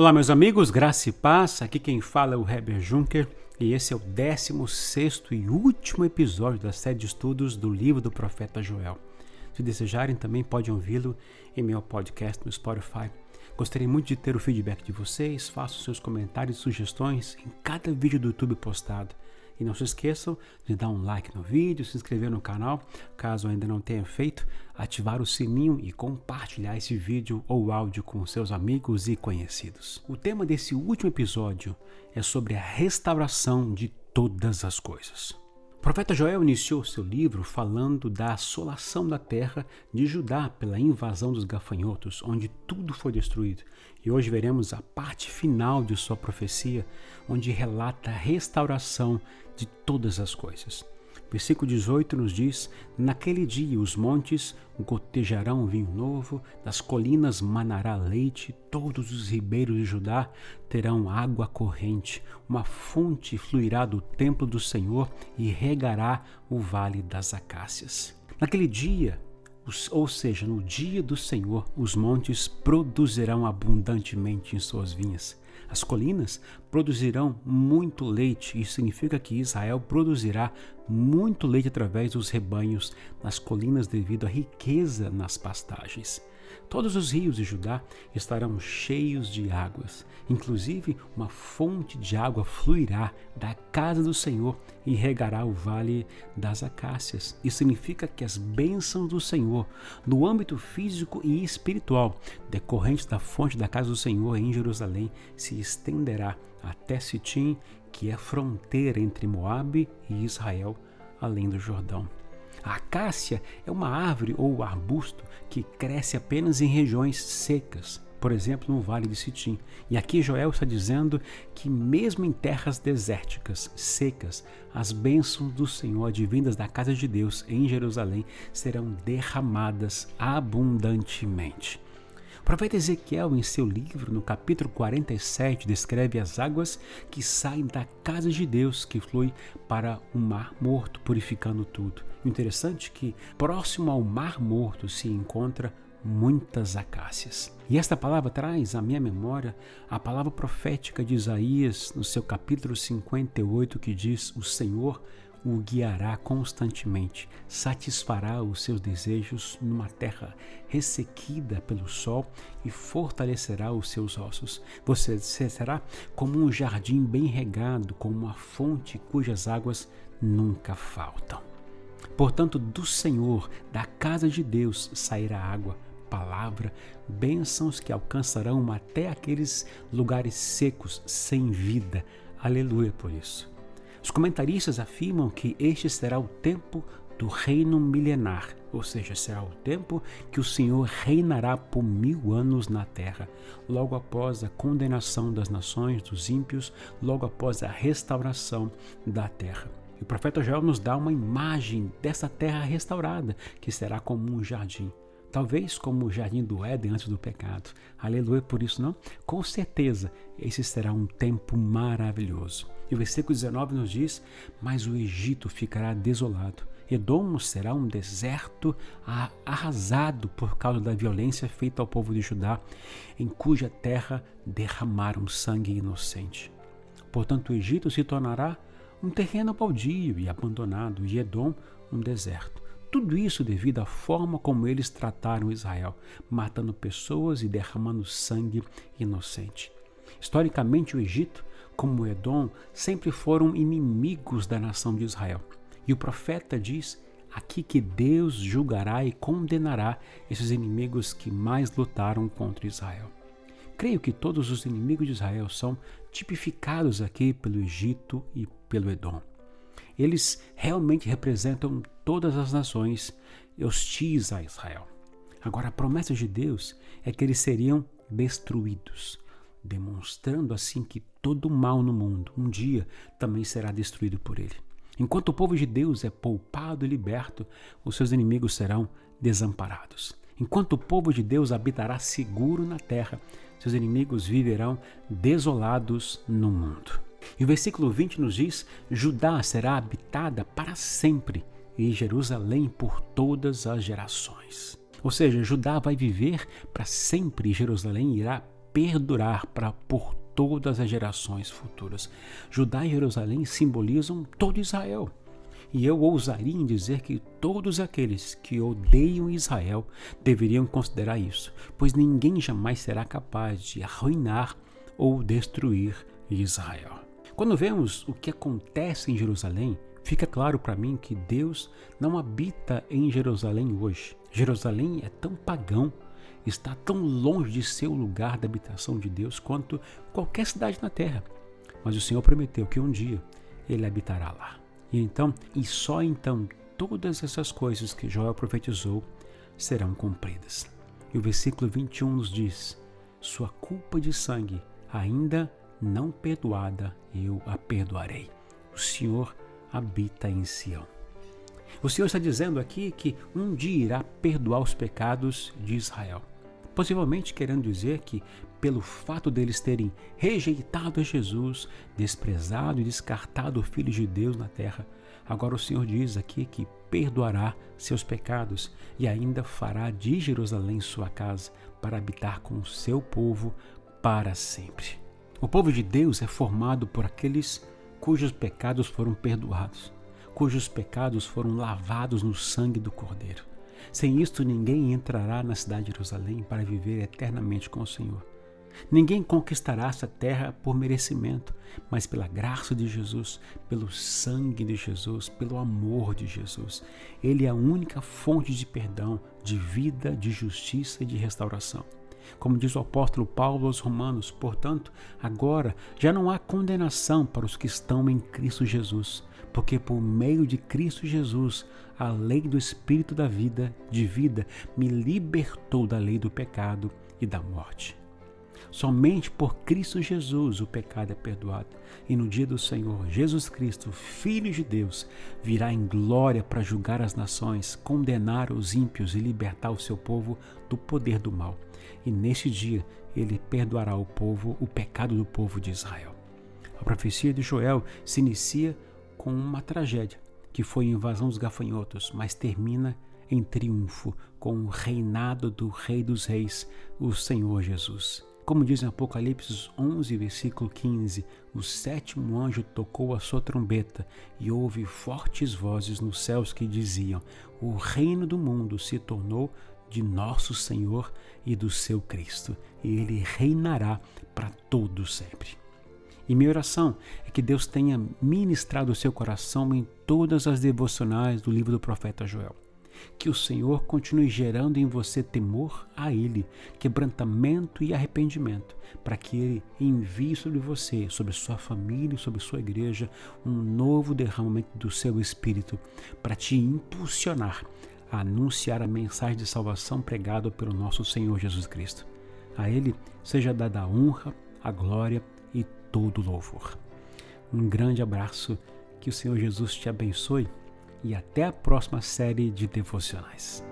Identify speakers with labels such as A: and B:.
A: Olá, meus amigos, graça e paz. Aqui quem fala é o Heber Junker e esse é o 16º e último episódio da série de estudos do livro do profeta Joel. Se desejarem, também podem ouvi-lo em meu podcast no Spotify. Gostaria muito de ter o feedback de vocês, façam seus comentários e sugestões em cada vídeo do YouTube postado. E não se esqueçam de dar um like no vídeo, se inscrever no canal, caso ainda não tenha feito, ativar o sininho e compartilhar esse vídeo ou áudio com seus amigos e conhecidos. O tema desse último episódio é sobre a restauração de todas as coisas. O profeta Joel iniciou seu livro falando da assolação da terra de Judá pela invasão dos gafanhotos, onde tudo foi destruído. E hoje veremos a parte final de sua profecia, onde relata a restauração de todas as coisas. Versículo 18 nos diz: naquele dia os montes gotejarão vinho novo, das colinas manará leite, todos os ribeiros de Judá terão água corrente, uma fonte fluirá do templo do Senhor e regará o vale das acácias. Naquele dia, ou seja, no dia do Senhor, os montes produzirão abundantemente em suas vinhas. As colinas produzirão muito leite. Isso significa que Israel produzirá muito leite através dos rebanhos nas colinas devido à riqueza nas pastagens. Todos os rios de Judá estarão cheios de águas. Inclusive, uma fonte de água fluirá da casa do Senhor e regará o vale das acácias. Isso significa que as bênçãos do Senhor, no âmbito físico e espiritual, decorrentes da fonte da casa do Senhor em Jerusalém, se estenderá até Sitim, que é a fronteira entre Moabe e Israel, além do Jordão. A acácia é uma árvore ou arbusto que cresce apenas em regiões secas, por exemplo, no Vale de Sitim. E aqui Joel está dizendo que mesmo em terras desérticas, secas, as bênçãos do Senhor advindas da casa de Deus em Jerusalém serão derramadas abundantemente. O profeta Ezequiel, em seu livro, no capítulo 47, descreve as águas que saem da casa de Deus, que flui para o Mar Morto, purificando tudo. O interessante é que, próximo ao Mar Morto, se encontra muitas acácias. E esta palavra traz à minha memória a palavra profética de Isaías, no seu capítulo 58, que diz: o Senhor o guiará constantemente, satisfará os seus desejos numa terra ressequida pelo sol e fortalecerá os seus ossos. Você será como um jardim bem regado, como uma fonte cujas águas nunca faltam. Portanto, do Senhor, da casa de Deus, sairá água, palavra, bênçãos que alcançarão até aqueles lugares secos, sem vida. Aleluia por isso. Os comentaristas afirmam que este será o tempo do reino milenar, ou seja, será o tempo que o Senhor reinará por 1000 anos na terra, logo após a condenação das nações, dos ímpios, logo após a restauração da terra. E o profeta Joel nos dá uma imagem dessa terra restaurada, que será como um jardim. Talvez como o jardim do Éden antes do pecado. Aleluia por isso, não? Com certeza, esse será um tempo maravilhoso. E o versículo 19 nos diz: mas o Egito ficará desolado. Edom será um deserto arrasado por causa da violência feita ao povo de Judá, em cuja terra derramaram sangue inocente. Portanto, o Egito se tornará um terreno baldio e abandonado, e Edom um deserto. Tudo isso devido à forma como eles trataram Israel, matando pessoas e derramando sangue inocente. Historicamente, o Egito, como Edom, sempre foram inimigos da nação de Israel. E o profeta diz aqui que Deus julgará e condenará esses inimigos que mais lutaram contra Israel. Creio que todos os inimigos de Israel são tipificados aqui pelo Egito e pelo Edom. Eles realmente representam todas as nações hostis a Israel. Agora, a promessa de Deus é que eles seriam destruídos, demonstrando assim que todo o mal no mundo um dia também será destruído por ele. Enquanto o povo de Deus é poupado e liberto, os seus inimigos serão desamparados. Enquanto o povo de Deus habitará seguro na terra, seus inimigos viverão desolados no mundo. E o versículo 20 nos diz: Judá será habitada para sempre e Jerusalém por todas as gerações. Ou seja, Judá vai viver para sempre e Jerusalém irá perdurar por todas as gerações futuras. Judá e Jerusalém simbolizam todo Israel. E eu ousaria em dizer que todos aqueles que odeiam Israel deveriam considerar isso, pois ninguém jamais será capaz de arruinar ou destruir Israel. Quando vemos o que acontece em Jerusalém, fica claro para mim que Deus não habita em Jerusalém hoje. Jerusalém é tão pagão, está tão longe de ser o lugar da habitação de Deus quanto qualquer cidade na terra. Mas o Senhor prometeu que um dia Ele habitará lá. E só então, todas essas coisas que Joel profetizou serão cumpridas. E o versículo 21 nos diz: sua culpa de sangue ainda não perdoada, eu a perdoarei. O Senhor habita em Sião. O Senhor está dizendo aqui que um dia irá perdoar os pecados de Israel. Possivelmente querendo dizer que, pelo fato deles terem rejeitado a Jesus, desprezado e descartado o Filho de Deus na terra, agora o Senhor diz aqui que perdoará seus pecados e ainda fará de Jerusalém sua casa para habitar com o seu povo para sempre. O povo de Deus é formado por aqueles cujos pecados foram perdoados, cujos pecados foram lavados no sangue do Cordeiro. Sem isto, ninguém entrará na cidade de Jerusalém para viver eternamente com o Senhor. Ninguém conquistará essa terra por merecimento, mas pela graça de Jesus, pelo sangue de Jesus, pelo amor de Jesus. Ele é a única fonte de perdão, de vida, de justiça e de restauração. Como diz o apóstolo Paulo aos Romanos, portanto, agora já não há condenação para os que estão em Cristo Jesus, porque por meio de Cristo Jesus, a lei do Espírito da vida, de vida, me libertou da lei do pecado e da morte. Somente por Cristo Jesus o pecado é perdoado, e no dia do Senhor Jesus Cristo, Filho de Deus, virá em glória para julgar as nações, condenar os ímpios e libertar o seu povo do poder do mal. E neste dia ele perdoará o pecado do povo de Israel. A profecia de Joel se inicia com uma tragédia, que foi a invasão dos gafanhotos, mas termina em triunfo com o reinado do Rei dos Reis, o Senhor Jesus. Como diz em Apocalipse 11, versículo 15, o sétimo anjo tocou a sua trombeta e houve fortes vozes nos céus que diziam: o reino do mundo se tornou de nosso Senhor e do seu Cristo, e ele reinará para todo sempre. E minha oração é que Deus tenha ministrado o seu coração em todas as devocionais do livro do profeta Joel. Que o Senhor continue gerando em você temor a Ele, quebrantamento e arrependimento, para que Ele envie sobre você, sobre sua família e sobre sua igreja, um novo derramamento do seu Espírito, para te impulsionar a anunciar a mensagem de salvação pregada pelo nosso Senhor Jesus Cristo. A Ele seja dada a honra, a glória e todo louvor. Um grande abraço, que o Senhor Jesus te abençoe e até a próxima série de devocionais.